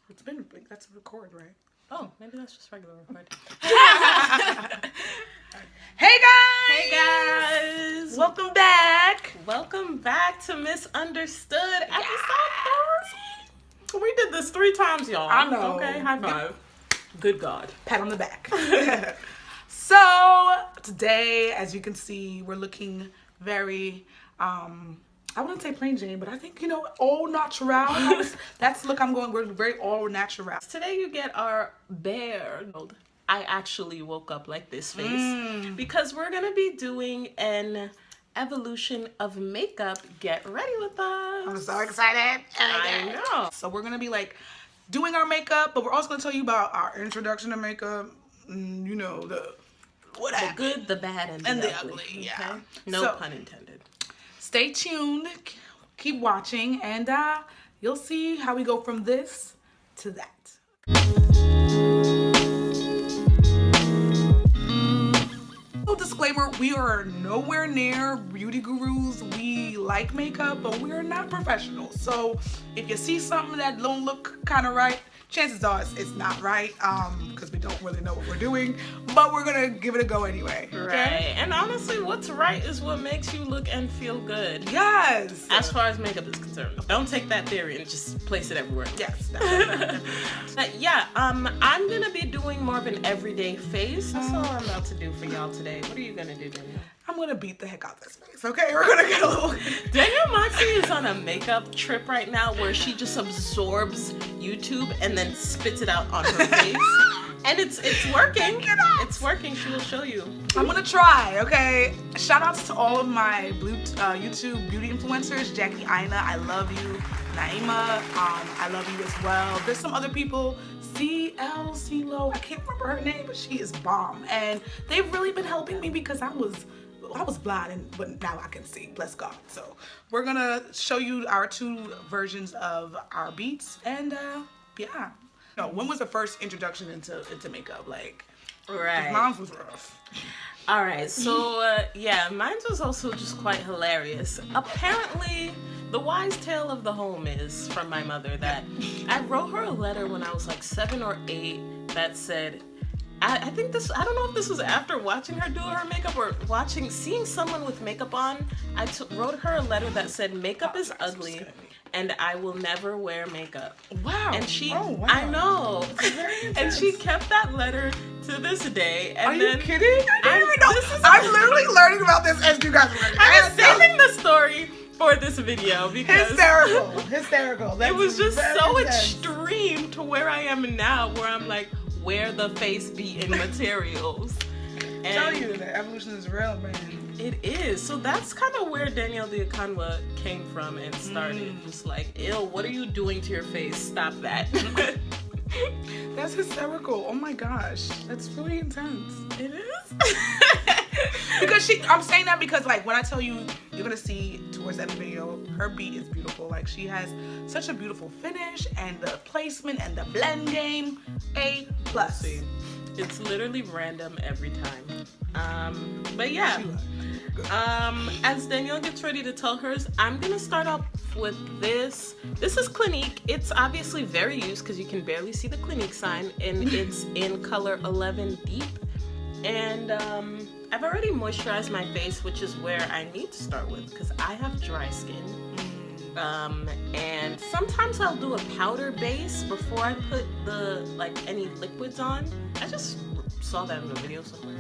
It's been, that's a record, right? Oh, maybe that's just regular record. Hey guys! Hey guys! Welcome back! Welcome back to Misunderstood episode 3. We did this 3 times, y'all. I know. Okay, high five. Good God. Pat on the back. So, today, as you can see, we're looking very, I wouldn't say plain Jane, but I think, all natural. That's the look I'm going. We're very all natural. Today you get our bear. I actually woke up like this face because we're going to be doing an evolution of makeup. Get ready with us. I'm so excited. I know. So we're going to be doing our makeup, but we're also going to tell you about our introduction to makeup. The good, the bad, and the ugly. Yeah. Okay? No pun intended. Stay tuned. Keep watching, and you'll see how we go from this to that. So disclaimer, we are nowhere near beauty gurus. We like makeup, but we are not professionals. So if you see something that don't look kind of right, chances are it's not right, because we don't really know what we're doing, but we're gonna give it a go anyway. Okay? Right. And honestly, what's right is what makes you look and feel good. Yes. As far as makeup is concerned. Don't take that theory and just place it everywhere. Yes. But yeah, I'm gonna be doing more of an everyday face. That's all I'm about to do for y'all today. What are you gonna do, Danielle? I'm gonna beat the heck out this face, okay? We're gonna get a little... Danielle Moxie is on a makeup trip right now where she just absorbs YouTube and then spits it out on her face. And it's working. It's working. She will show you. I'm gonna try, okay? Shout outs to all of my YouTube beauty influencers. Jackie Aina, I love you. Naima, I love you as well. There's some other people. CeeLo, I can't remember her name, but she is bomb. And they've really been helping me because I was blind, but now I can see, bless God. So we're gonna show you our 2 versions of our beats, and yeah. When was the first introduction into makeup? Right. Mine was rough. All right, so yeah, mine was also just quite hilarious. Apparently, the wise tale of the home is from my mother that I wrote her a letter when I was 7 or 8 that said, I don't know if this was after watching her do her makeup or seeing someone with makeup on. I wrote her a letter that said, makeup is ugly and I will never wear makeup. Wow. And she, wow. I know. And she kept that letter to this day. And Are you kidding? I didn't even know. I'm literally learning about this as you guys are learning. I was saving the story for this video because hysterical. It was just so extreme to where I am now, where I'm wear the face beaten materials. I tell you that evolution is real, man. It is. So that's kind of where Danielle the Akanwa came from and started. Just ew, what are you doing to your face? Stop that. That's hysterical. Oh my gosh. That's really intense. It is? Because I'm saying that because when I tell you, you're gonna see towards that video, her beat is beautiful. She has such a beautiful finish and the placement and the blend game, A+. See, it's literally random every time. But yeah, as Danielle gets ready to tell hers, I'm gonna start off with this. This is Clinique. It's obviously very used because you can barely see the Clinique sign, and it's in color 11 Deep. And I've already moisturized my face, which is where I need to start with because I have dry skin. And sometimes I'll do a powder base before I put the any liquids on. I just saw that in a video somewhere.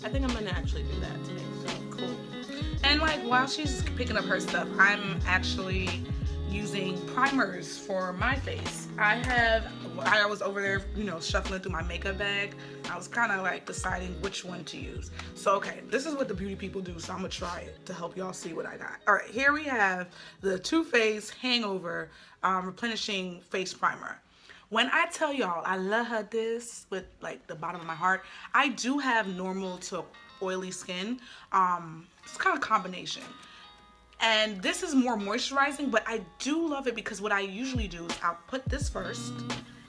I think I'm gonna actually do that today. So cool. And while she's picking up her stuff, I'm actually using primers for my face. I was over there, shuffling through my makeup bag. I was kind of deciding which one to use. So, okay, this is what the beauty people do, so I'm gonna try it to help y'all see what I got. All right, here we have the Too Faced Hangover Replenishing Face Primer. When I tell y'all I love this with the bottom of my heart, I do have normal to oily skin. It's kind of combination. And this is more moisturizing, but I do love it because what I usually do is I'll put this first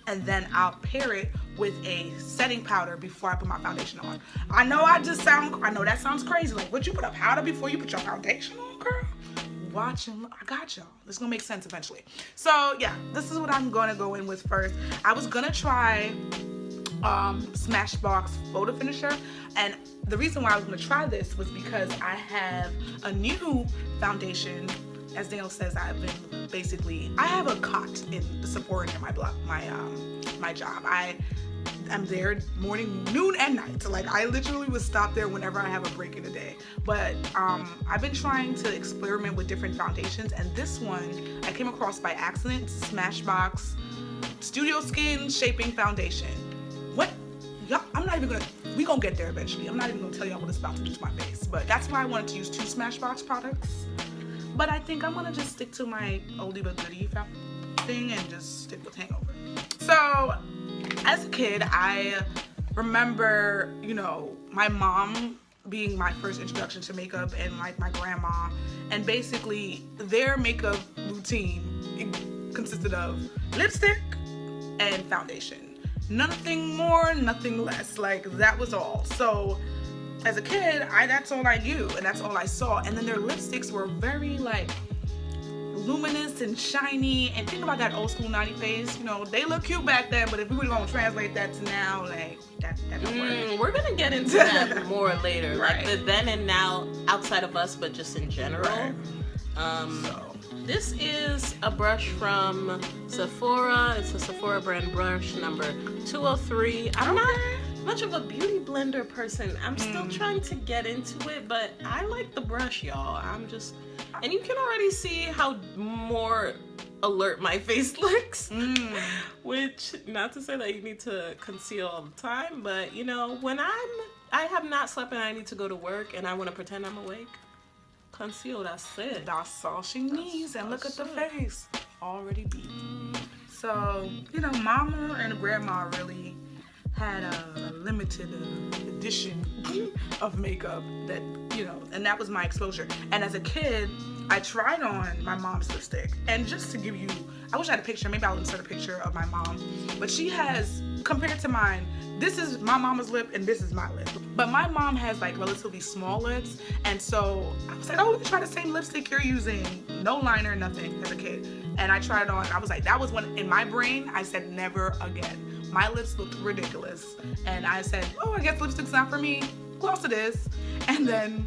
and then I'll pair it with a setting powder before I put my foundation on. I know that sounds crazy. Would you put a powder before you put your foundation on, girl? watch and look. I got y'all. This is gonna make sense eventually. So yeah, this is what I'm gonna go in with first. I was gonna try Smashbox photo finisher, and the reason why I was gonna try this was because I have a new foundation. As Daniel says, I have a cot in the Sephora near my block, my job. I'm there morning, noon, and night. So, like, I literally would stop there whenever I have a break in the day. But I've been trying to experiment with different foundations, and this one I came across by accident. Smashbox Studio Skin Shaping Foundation. What? Y'all, we gonna get there eventually. I'm not even gonna tell y'all what it's about to do to my face. But that's why I wanted to use 2 Smashbox products. But I think I'm gonna just stick to my oldie but goodie thing and just stick with Hangover. So, as a kid, I remember, my mom being my first introduction to makeup, and like my grandma, and basically their makeup routine consisted of lipstick and foundation. Nothing more, nothing less. Like, that was all. So as a kid, that's all I knew and that's all I saw. And then their lipsticks were very like luminous and shiny, and think about that old school 90s face. They look cute back then, but if we were gonna translate that to now, like that don't work. We're gonna get into that more later, right. Like the then and now outside of us, but just in general. Right. This is a brush from Sephora. It's a Sephora brand brush number 203. I'm not much of a beauty blender person. I'm still trying to get into it, but I like the brush, y'all. And you can already see how more alert my face looks. Which, not to say that you need to conceal all the time, but when I have not slept and I need to go to work and I want to pretend I'm awake, conceal, that's it. That's all she needs. And look at the face. Already beat. So, mama and grandma really had a limited edition of makeup that, and that was my exposure. And as a kid, I tried on my mom's lipstick. And just to give you, I wish I had a picture, maybe I'll insert a picture of my mom. But she has, compared to mine, this is my mama's lip and this is my lip. But my mom has like relatively small lips. And so I was like, oh, let me try the same lipstick you're using. No liner, nothing, as a kid. And I tried it on, I was like, that was when, in my brain, I said never again. My lips looked ridiculous. And I said, oh, I guess lipstick's not for me. Gloss it is. And then,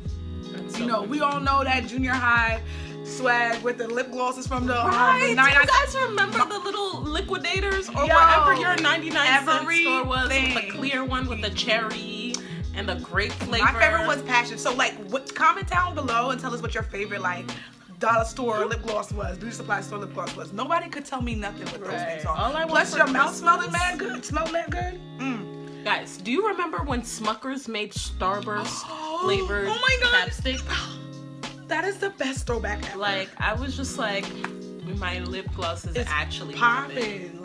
we all know that junior high swag with the lip glosses from the right. Do you guys remember the little liquidators or wherever your 99-cent store was with the clear one with the cherry and the grape flavor? My favorite was Passion. So comment down below and tell us what your favorite dollar store lip gloss was, beauty supply store lip gloss was. Nobody could tell me nothing with those things on. Plus your mouth smelled mad good. Guys, do you remember when Smuckers made Starburst flavored chapstick? That is the best throwback ever. Like, I was just like, my lip gloss is actually popping,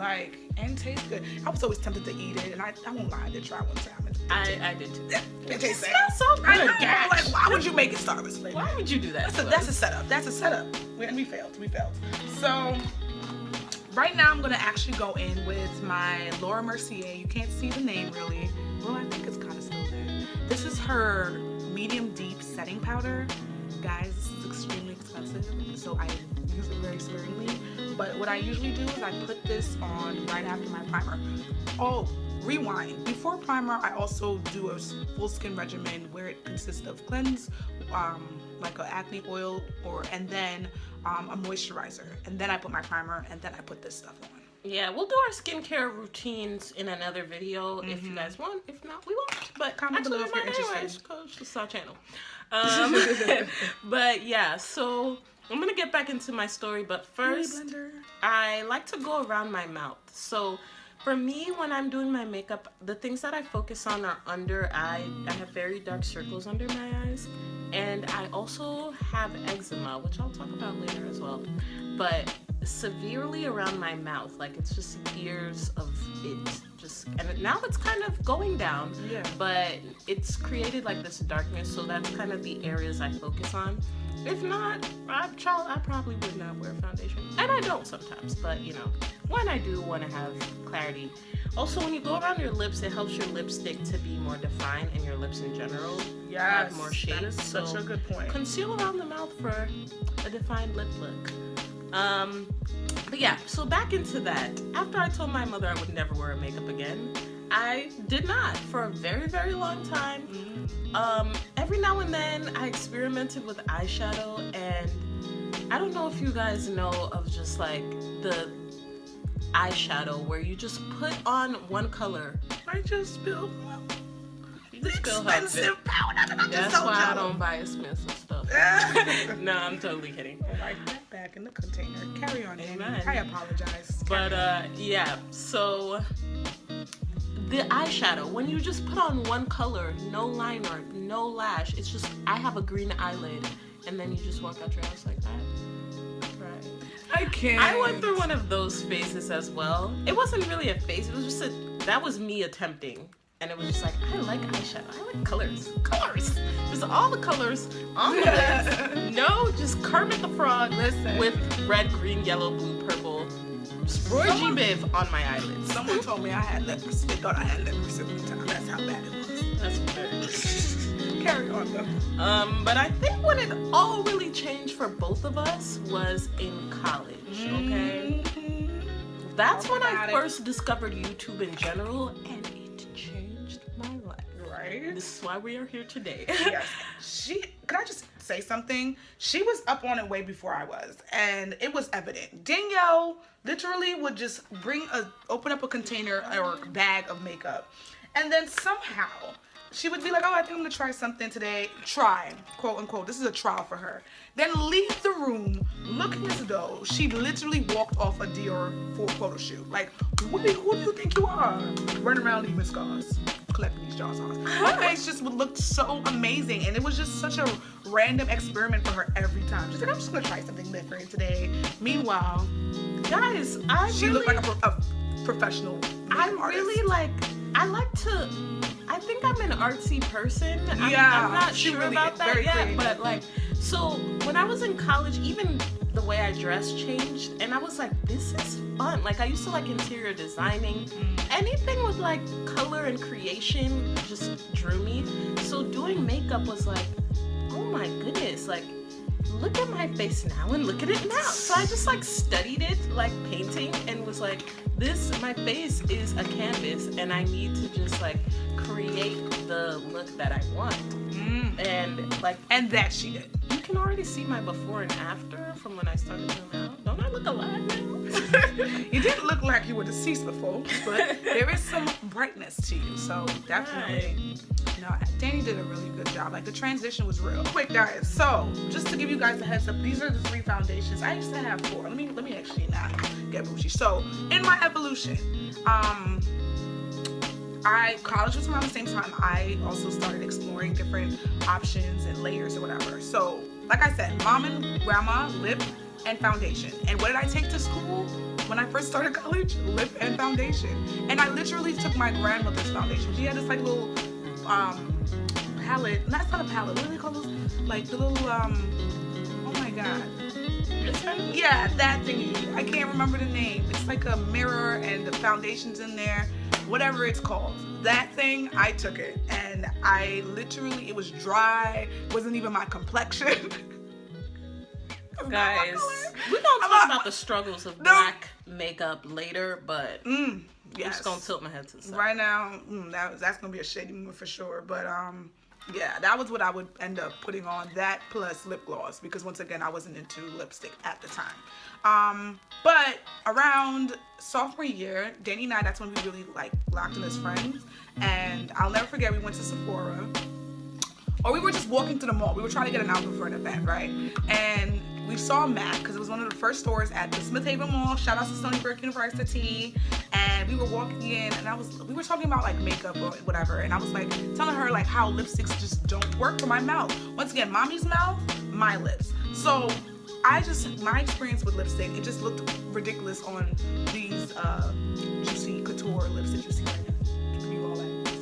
and tastes good. I was always tempted to eat it, and I won't lie, I did try one time. I did too. It tastes so good. I know, like, why would you make it Starburst flavor? Why would you do that? That's a setup. We failed. So right now I'm gonna actually go in with my Laura Mercier. You can't see the name really. Well, I think it's kind of still there. This is her medium deep setting powder. Guys, this is extremely expensive, so I use it very sparingly. But what I usually do is I put this on right after my primer. Oh, rewind. Before primer, I also do a full skin regimen where it consists of cleanse, like an acne oil, and then a moisturizer. And then I put my primer, and then I put this stuff on. Yeah, we'll do our skincare routines in another video if you guys want. If not, we won't. But comment below if you're interested. It's our channel. But yeah, so I'm gonna get back into my story, but first I like to go around my mouth. So for me, when I'm doing my makeup, the things that I focus on are under eye. I have very dark circles under my eyes, and I also have eczema, which I'll talk about later as well, but severely around my mouth. Like, it's just years of it and now it's kind of going down, but it's created like this darkness, so that's kind of the areas I focus on. If not, I probably would not wear foundation, and I don't sometimes, but when I do want to have clarity. Also, when you go around your lips, it helps your lipstick to be more defined and your lips in general have more shape. That is such a good point. Conceal around the mouth for a defined lip look. But yeah, so back into that. After I told my mother I would never wear makeup again, I did not for a very, very long time. Every now and then I experimented with eyeshadow, and I don't know if you guys know of just like the eyeshadow where you just put on one color. I just spilled You spill expensive powder. That's why I don't buy expensive stuff. No, I'm totally kidding. Right back in the container. Carry on, Amy. Amen. I apologize. But yeah, so the eyeshadow, when you just put on one color, no liner, no lash, it's just, I have a green eyelid, and then you just walk out your house like that. Right. I can't. I went through one of those phases as well. It wasn't really a phase, it was just that was me attempting. And it was just like, I like eyeshadow. I like colors. Colors. Just all the colors on the list. No, just Kermit the Frog with red, green, yellow, blue, purple. Just Roy G. Biv on my eyelids. Someone told me I had leprosy. They thought I had leprosy at the time. That's how bad it was. That's fair. Carry on though. But I think when it all really changed for both of us was in college, okay? That's when I first discovered YouTube in general, and it changed my life. Right? This is why we are here today. Yes. Can I just say something? She was up on it way before I was, and it was evident. Danielle literally would just open up a container or a bag of makeup, and then somehow she would be like, oh, I think I'm gonna try something today. Try, quote unquote. This is a trial for her. Then leave the room looking as though she literally walked off a Dior photo shoot. Like, who do you think you are? Running around leaving scars, collecting these jars off. Her face just would look so amazing, and it was just such a random experiment for her every time. She's like, I'm just gonna try something different today. Meanwhile, guys, she looked like a professional. I think I'm an artsy person. I'm not sure really about that yet, creative. but like, so when I was in college, even the way I dressed changed, and I was like, this is fun. Like, I used to like interior designing. Anything with like color and creation just drew me. So doing makeup was like, oh my goodness, like, look at my face now and look at it now. So I just like studied it like painting and was like, my face is a canvas, and I need to just like create the look that I want. And that she did. You can already see my before and after from when I started doing out. Don't I look alive now? You didn't look like you were deceased before, but there is some brightness to you, so definitely. Right. No, Danny did a really good job. Like, the transition was real quick, guys. So just to give you guys a heads up, these are the 3 foundations. I used to have 4. Let me actually not get bougie. So in my evolution, college was around the same time. I also started exploring different options and layers or whatever. So like I said, mom and grandma, lip and foundation. And what did I take to school when I first started college? Lip and foundation. And I literally took my grandmother's foundation. She had this like little palette. That's not a palette. What do they call those? Like the little oh my god. Yeah, that thingy. I can't remember the name. It's like a mirror and the foundation's in there. Whatever it's called. That thing, I took it. And I literally, it was dry. Wasn't even my complexion. Guys, we're gonna talk about the struggles of black makeup later, but I'm just gonna tilt my head to the side. Right now, that's gonna be a shady moment for sure. But yeah, that was what I would end up putting on. That plus lip gloss, because once again, I wasn't into lipstick at the time. But around sophomore year, Danny and I, that's when we really like locked in as friends. And I'll never forget, we went to Sephora. Or we were just walking to the mall. We were trying to get an outfit for an event, right? And we saw MAC, because it was one of the first stores at the Smith Haven Mall. Shout out to Stony Brook University. And we were walking in, and we were talking about like makeup or whatever. And I was like telling her like how lipsticks just don't work for my mouth. Once again, mommy's mouth, my lips. So my experience with lipstick, it just looked ridiculous on these juicy couture lips that you see right now. You all like this.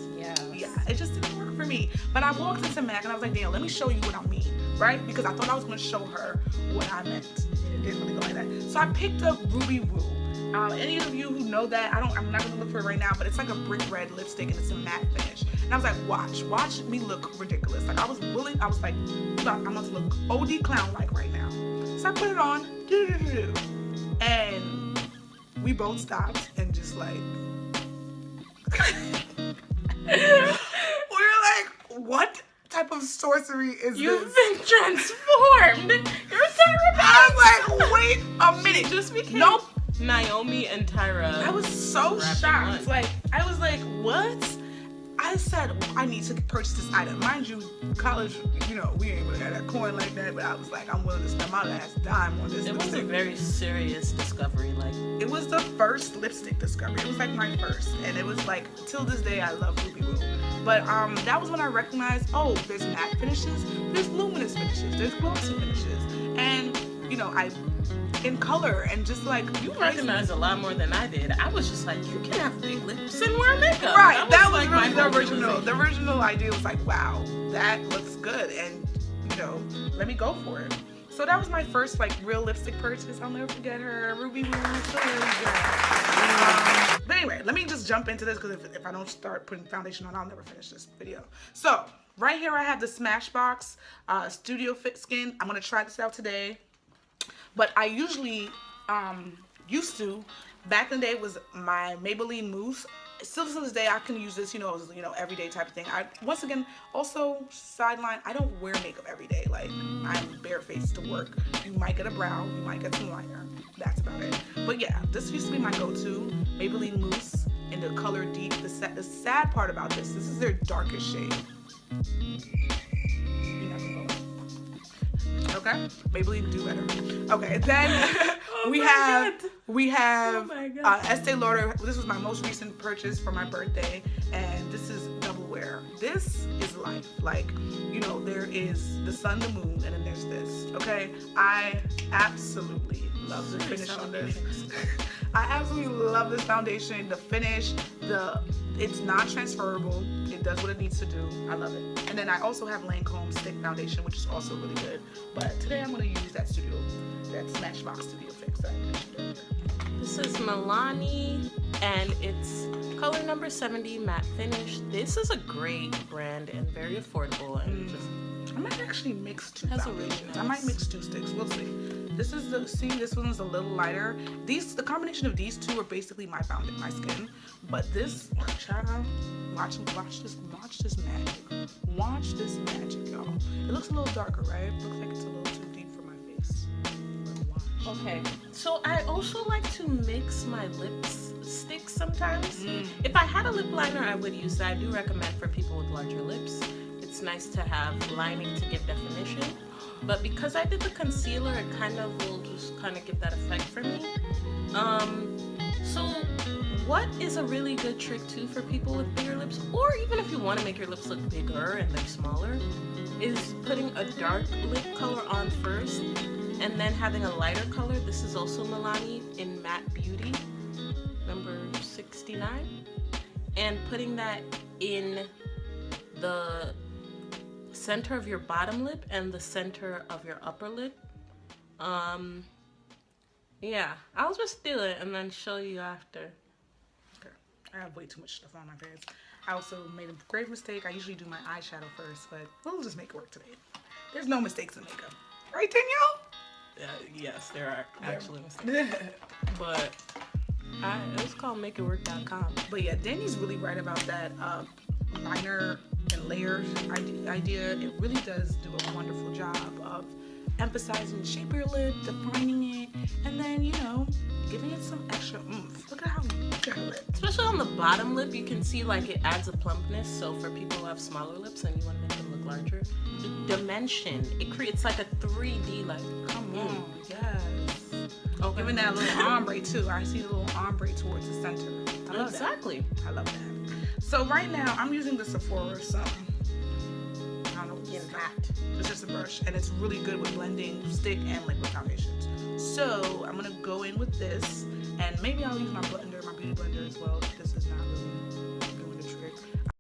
Yeah, it just didn't work for me. But I walked into MAC and I was like, Danielle, let me show you what I mean, right? Because I thought I was going to show her what I meant. It didn't really go like that. So I picked up Ruby Woo. Any of you who know that, I'm not gonna look for it right now, but it's like a brick red lipstick and it's a matte finish. And I was like, watch me look ridiculous. Like I was like, I'm about to look OD clown like right now. So I put it on, and we both stopped and just like, we were like, what type of sorcery is You've this? been transformed. You're terrible. I was like, wait a minute. Just became Nope. Naomi and Tyra. I was so wrapped in shocked. one. Like, I was like, what? I said, I need to purchase this item. Mind you, college, you know, we ain't really had that coin like that, but I was like, I'm willing to spend my last dime on this It was a lipstick. very serious discovery. Like, It was the first lipstick discovery. It was like my first. And it was like, till this day, I love Ruby Woo. But that was when I recognized, oh, there's matte finishes, there's luminous finishes, there's glossy finishes. And, you know, in color and just like you recognize a lot more than I did. I was just like, you can have big lips and wear makeup. Right, that was like really my the original. realization. The original idea was like, wow, that looks good, and you know, let me go for it. So that was my first like real lipstick purchase. I'll never forget her, Ruby Woo. But anyway, let me just jump into this because if I don't start putting foundation on, I'll never finish this video. So right here, I have the Smashbox Studio Fit Skin. I'm gonna try this out today. But I usually used to, back in the day, was my Maybelline Mousse. Still to this day, I can use this, you know, everyday type of thing. Once again, also sideline, I don't wear makeup every day. Like, I'm barefaced to work. You might get a brow, you might get some liner. That's about it. But yeah, this used to be my go-to Maybelline Mousse in the color Deep. The sad part about this is their darkest shade. You're not gonna go. Okay, Maybelline do better. Okay, then we have Estee Lauder. This was my most recent purchase for my birthday, and this is double wear. This is life. Like, you know, there is the sun, the moon, and then there's this. Okay, I absolutely love the finish on this. I absolutely love this foundation. The finish, it's not transferable. It does what it needs to do. I love it. And then I also have Lancome Stick Foundation, which is also really good. But today I'm going to use that Smashbox Studio Fix that I mentioned earlier. this is Milani, and it's color number 70 matte finish. This is a great brand and very affordable, and just I might actually mix two Has a really foundations. nice- I might mix two sticks. We'll see. This one's a little lighter. The combination of these two are basically my skin. But this, child, watch this magic. Watch this magic, y'all. It looks a little darker, right? It looks like it's a little too deep for my face. But watch. okay. So I also like to mix my lipsticks sometimes. Mm. If I had a lip liner, I would use that. I do recommend for people with larger lips. It's nice to have lining to give definition. But because I did the concealer, it kind of will just kind of give that effect for me. So what is a really good trick too for people with bigger lips, or even if you want to make your lips look bigger and they're smaller, is putting a dark lip color on first and then having a lighter color. This is also Milani in Matte Beauty, number 69. And putting that in the center of your bottom lip and the center of your upper lip. Yeah, I'll just do it and then show you after. Okay. I have way too much stuff on my face. I also made a grave mistake. I usually do my eyeshadow first, but we'll just make it work today. There's no mistakes in makeup. Right, Danielle? Yes, there are actually mistakes. But it's called makeitwork.com. But yeah, Danny's really right about that liner and layers idea. It really does do a wonderful job of emphasizing the shape of your lip, defining it, and then, you know, giving it some extra oomph. Look at her lip. Especially on the bottom lip, you can see like it adds a plumpness. So for people who have smaller lips and you want to make them look larger, the dimension, it creates like a 3D like. Come on, yes. Okay. Giving that little ombre too. I see the little ombre towards the center. I love Exactly. that. I love that. So right now, I'm using the Sephora I don't know what Yeah, it's matte. It's just a brush, and it's really good with blending stick and liquid foundations. So I'm gonna go in with this, and maybe I'll use my blender, my beauty blender as well. This is not really